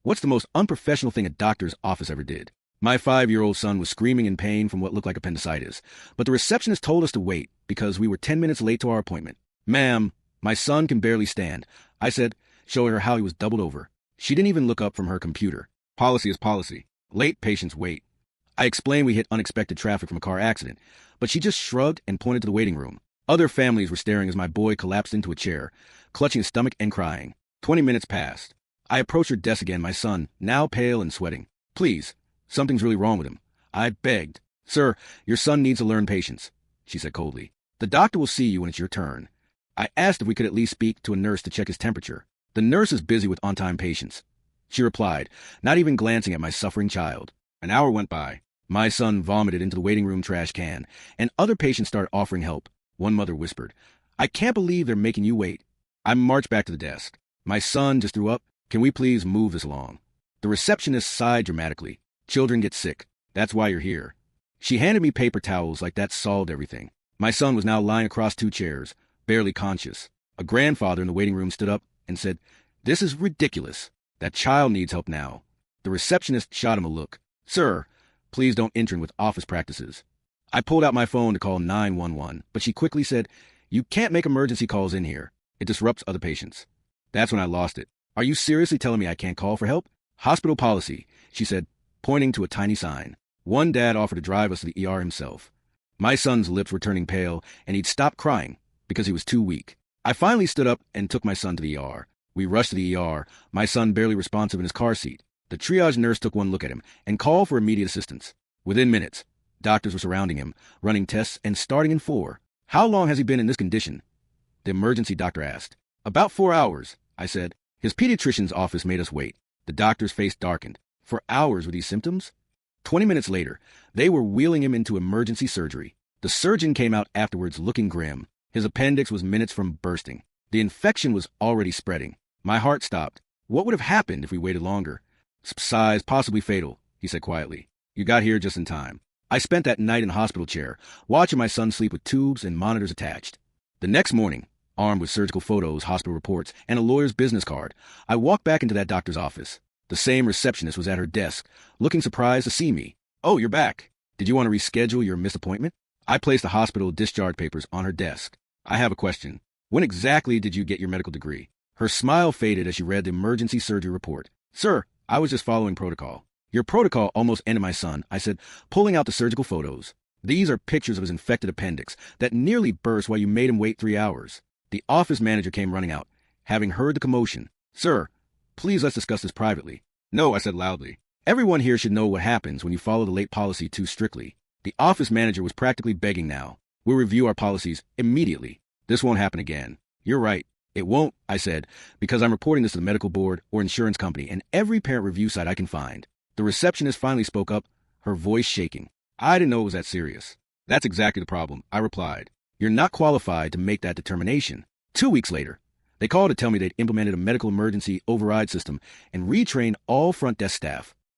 What's the most unprofessional thing a doctor's office ever did? My 5-year-old son was screaming in pain from what looked like appendicitis, but the receptionist told us to wait because we were 10 minutes late to our appointment. Ma'am, my son can barely stand, I said, showing her how he was doubled over. She didn't even look up from her computer. Policy is policy. Late patients wait. I explained we hit unexpected traffic from a car accident, but she just shrugged and pointed to the waiting room. Other families were staring as my boy collapsed into a chair, clutching his stomach and crying. 20 minutes passed. I approached her desk again, my son, now pale and sweating. Please, something's really wrong with him. I begged. Sir, your son needs to learn patience, she said coldly. The doctor will see you when it's your turn. I asked if we could at least speak to a nurse to check his temperature. The nurse is busy with on-time patients, she replied, not even glancing at my suffering child. An hour went by. My son vomited into the waiting room trash can, and other patients started offering help. One mother whispered, I can't believe they're making you wait. I marched back to the desk. My son just threw up. Can we please move this along? The receptionist sighed dramatically. Children get sick. That's why you're here. She handed me paper towels like that solved everything. My son was now lying across 2 chairs, barely conscious. A grandfather in the waiting room stood up and said, This is ridiculous. That child needs help now. The receptionist shot him a look. Sir, please don't enter in with office practices. I pulled out my phone to call 911, but she quickly said, You can't make emergency calls in here. It disrupts other patients. That's when I lost it. Are you seriously telling me I can't call for help? Hospital policy, she said, pointing to a tiny sign. One dad offered to drive us to the ER himself. My son's lips were turning pale, and he'd stopped crying because he was too weak. I finally stood up and took my son to the ER. We rushed to the ER, my son barely responsive in his car seat. The triage nurse took one look at him and called for immediate assistance. Within minutes, doctors were surrounding him, running tests and starting in 4. How long has he been in this condition? The emergency doctor asked. About 4 hours, I said. His pediatrician's office made us wait. The doctor's face darkened. For hours with these symptoms? 20 minutes later, they were wheeling him into emergency surgery. The surgeon came out afterwards looking grim. His appendix was minutes from bursting. The infection was already spreading. My heart stopped. What would have happened if we waited longer? Size possibly fatal, he said quietly. You got here just in time. I spent that night in a hospital chair, watching my son sleep with tubes and monitors attached. The next morning, armed with surgical photos, hospital reports, and a lawyer's business card, I walked back into that doctor's office. The same receptionist was at her desk, looking surprised to see me. Oh, you're back. Did you want to reschedule your missed appointment? I placed the hospital discharge papers on her desk. I have a question. When exactly did you get your medical degree? Her smile faded as she read the emergency surgery report. Sir, I was just following protocol. Your protocol almost ended my son, I said, pulling out the surgical photos. These are pictures of his infected appendix that nearly burst while you made him wait 3 hours. The office manager came running out, having heard the commotion. Sir, please let's discuss this privately. No, I said loudly. Everyone here should know what happens when you follow the late policy too strictly. The office manager was practically begging now. We'll review our policies immediately. This won't happen again. You're right. It won't, I said, because I'm reporting this to the medical board or insurance company and every parent review site I can find. The receptionist finally spoke up, her voice shaking. I didn't know it was that serious. That's exactly the problem, I replied. You're not qualified to make that determination. 2 weeks later, they called to tell me they'd implemented a medical emergency override system and retrained all front desk staff.